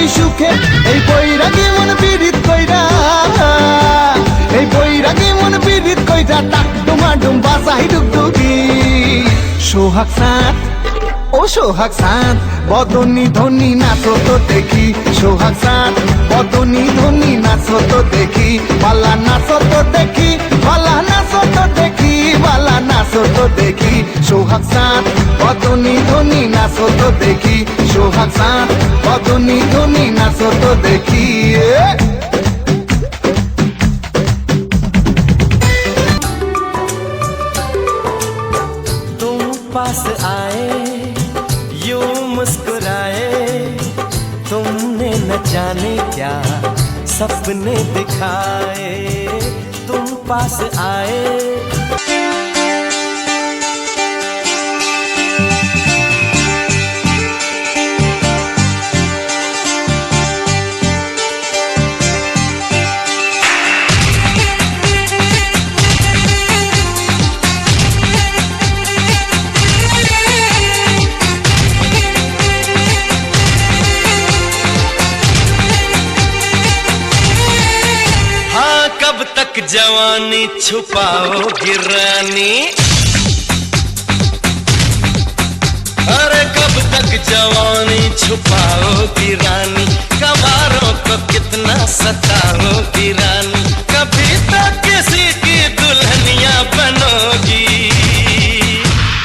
আমি সুখে এই বৈরাগী মন পীড়িত কইরা, এই বৈরাগী মন পীড়িত কইরা টাক ডুমা ডুম বাজাই ডুগডুগি। সোহাগ চাঁদ ও সোহাগ চাঁদ বদনী ধনী নাচো তো দেখি, সোহাগ চাঁদ বদনী ধনী নাচো তো দেখি, বালা নাচো তো দেখি, বালা নাচো তো দেখি, বালা নাচো তো দেখি। সোহাগ চাঁদ বদনী ধনী নাচো তো দেখি, সোহাগ চাঁদ বদনী ধনী নাচো তো দেখি। तुम पास आए यूं मुस्कुराए, तुमने न जाने क्या सपने दिखाए। तुम पास आए जवानी छुपाओगी रानी, अरे कब तक जवानी छुपाओगी रानी, कवारों को कितना सताओगी रानी, कभी तो किसी की दुल्हनिया बनोगी,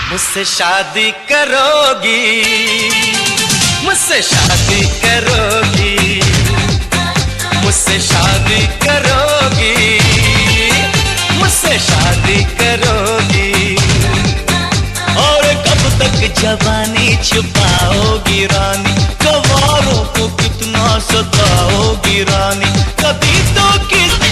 मुझसे शादी करोगी, मुझसे शादी करोगी, मुझसे शादी करोगी, मुझसे शादी करोगी। और कब तक जवानी छुपाओगी रानी, कवारों को कितना सताओगी रानी, कभी तो किसी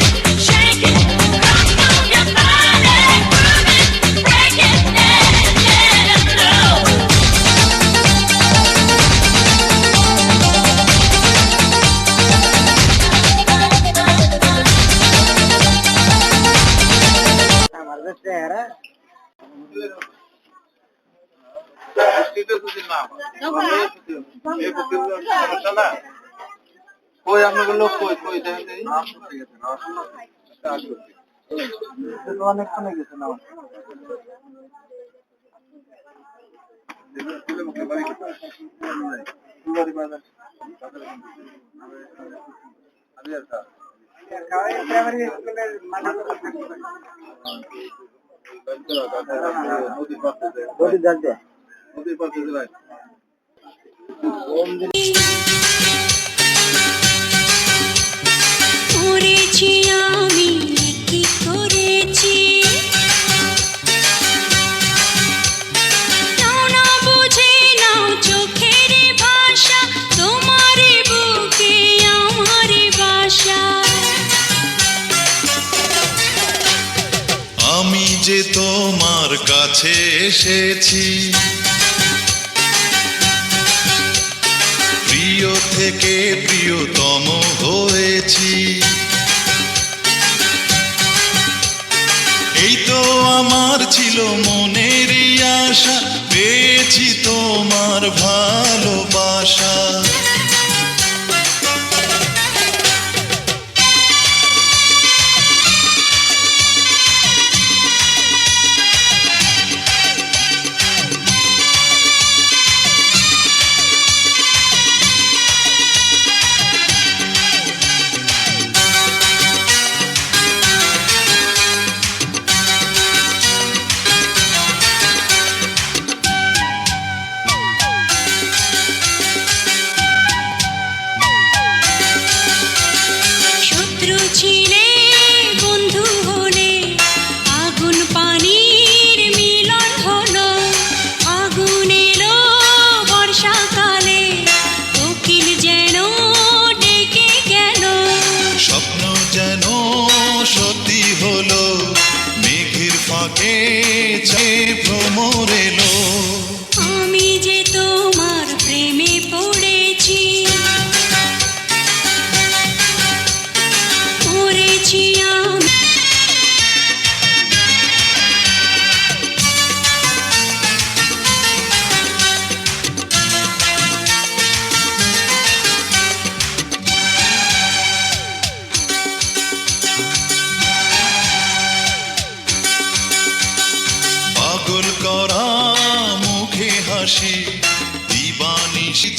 লোক কই কই দেখেন অনেকক্ষণ গেছে না নদীর পাশে যায় করেছি আমি কি করেছি, নাও না বুঝে নাও চোখের ভাষা, তোমার বুকে আমার বাসা। আমি যে তোমার কাছে এসেছি, প্রিয় থেকে প্রিয়তম হয়েছি, এই তো আমার ছিল মনেরই আশা, পেয়েছি তোমার ভালোবাসা।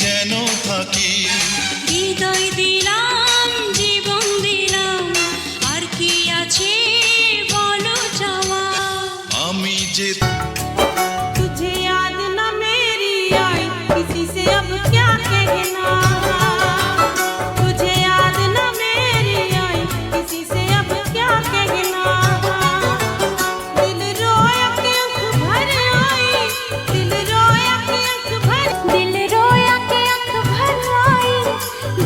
যেন থাকি। হৃদয় দিলাম, জীবন দিলাম, আর কি আছে বলো চাওয়া। আমি যে तुझे याद न मेरी आई, किसी से अब क्या कहना। तुझे याद न मेरी आई, किसी से अब क्या कहना। दिल रोया के आँख भर आई, दिल रोया के आँख भर, दिल रोया के आँख भर आई,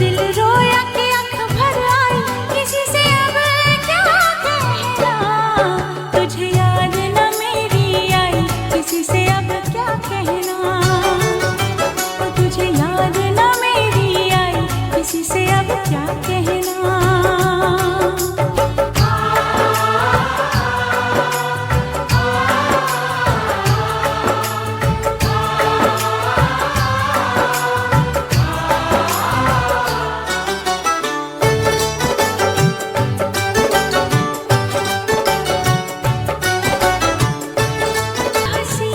दिल रोया के आँख भर आई, किसी से अब क्या कहना। तुझे याद न मेरी आई, किसी से अब क्या कहना। तुझे याद न मेरी आई, किसी से अब क्या कहना। हंसी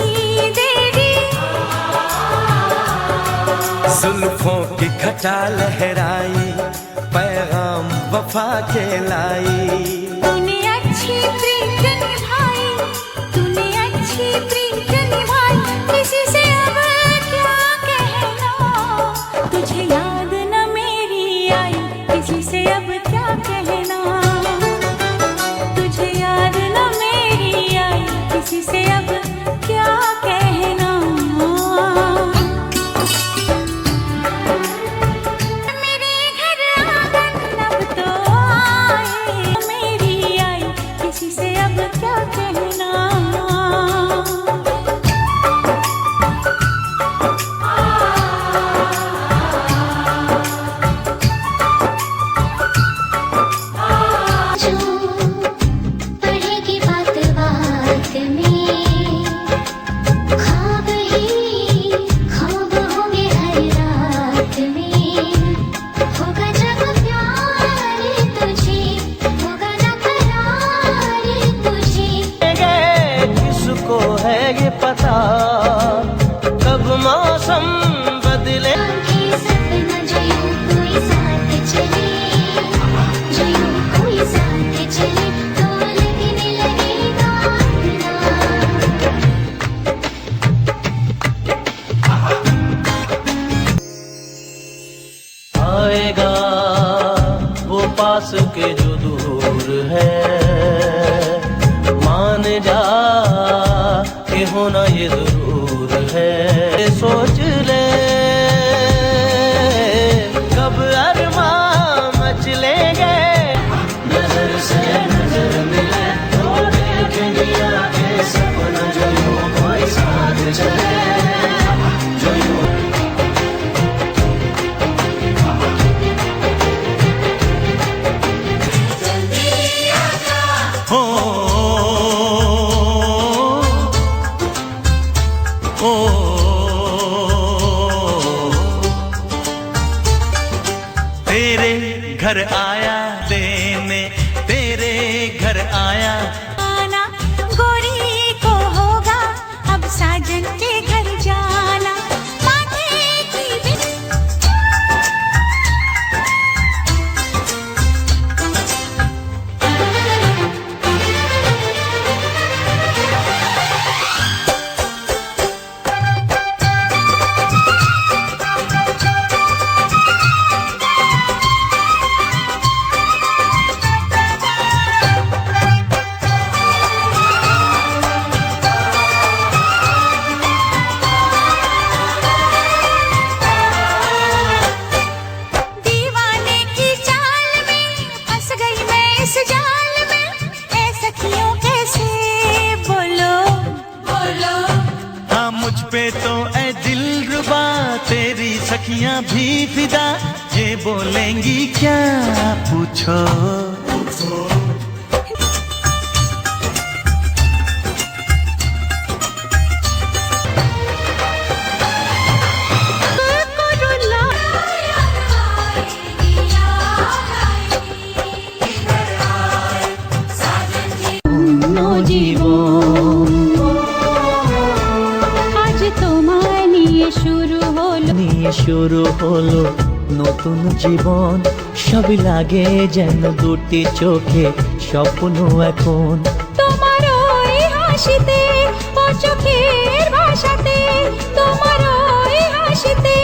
देवी जुल्फों की घटा लहराई, पैगाम वफा के लाई। तूने अच्छी प्रीत निभाई, तूने अच्छी प्रीत निभाई, किसी से अब क्या कहना। तुझे याद न मेरी आई, किसी से अब क्या कहना। तुझे याद न मेरी आई, किसी से अब क्या कहना। मेरे घर आंगन अब तो आए, मेरी आई, किसी से अब क्या कहना। जो पड़ेगी बात बात में, ख्वाब ही ख्वाब होंगे हर रात में। होगा जब प्यार तुझे, होगा ना करार तुझे। किसको है ये पता कब मौसम बदले। आंखें सपना जो यूं कोई साथ चले, जो यूं कोई साथ चले, तो लगने लगेगा अपना। आएगा वो पास के जो दूर है, मान जा कि होना ये जरूर है। सोच ले कब अरमां मचलेंगे, नजर से नजर मिले तो देखेंगे आगे सपना जो यूं कोई साथ चले, जो यूं हो ओ तेरे घर आया देने, तेरे घर आया। आना गोरी को होगा अब साजन के घर जाना। माथे की दीवाने की चाल में फंस गई मैं इस जाल में। ऐ सखियों कैसे बोलो बोलो। हाँ मुझ पे तो ऐ दिलरुबा तेरी सखियां भी फिदा, ये बोलेंगी क्या पूछो। आज तो मानिए शुरू होलो। শুরু হলো নতুন জীবন, সবই লাগে যেন দুটি চোখে স্বপ্ন এখন। তোমার ওই হাসিতে ও চোখের ভাষাতে, তোমার ওই হাসিতে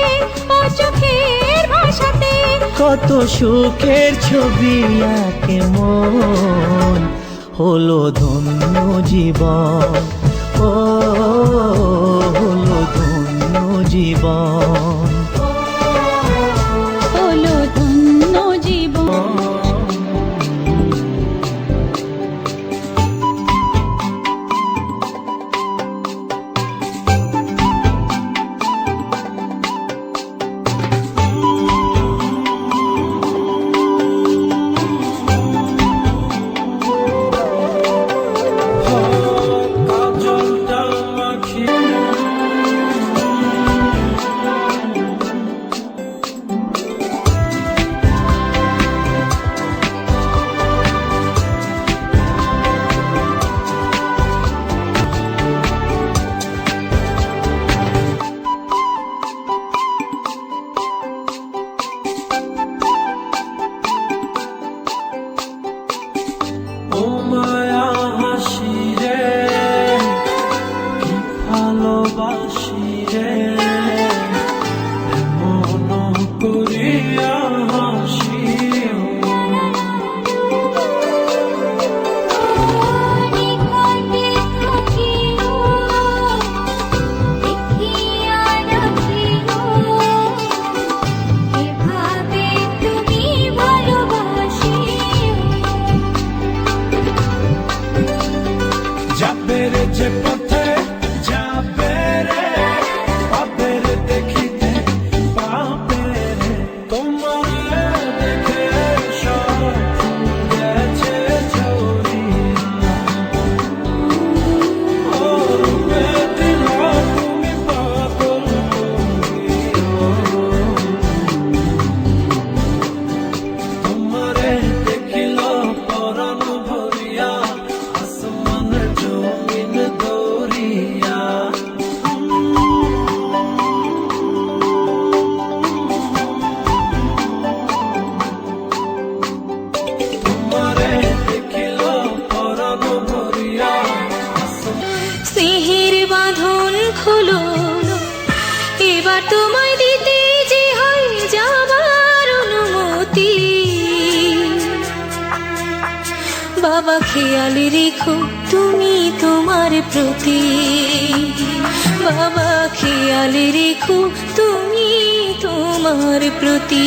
ও চোখের ভাষাতে কত সুখের ছবি আঁকে মন, হলো ধন্য জীবন, ও হলো ধন্য জীবন। হলো ধন্য জীবন। ও মায়া হাসি রে, কি ভালোবাসি রে, এমন করিয়া হাসি। নিকটে থাকিও, দেখিয়া রাখিও, এভাবে তুমি ভালোবাসিও। যাবে রে যে পথে যাবে রে, পাবে রে দেখিতে পাবে রে, তোমার দেখে সব গেছে চলিয়া। ও বেদিন তুমি পাগল করিও, তোমারে দেখিল পরাণ ভরিয়া, আসমান জমিন দরিয়া। তোমারে দেখিল পরাণ ভরিয়া, স্নেহের বাঁধন খোলো, এবার তোমায় দিতে যে হয় যাবার অনুমতি। বাবা খেয়াল রেখো তুমি তোমার প্রতি, বাবা খেয়াল রেখো তুমি তোমার প্রতি।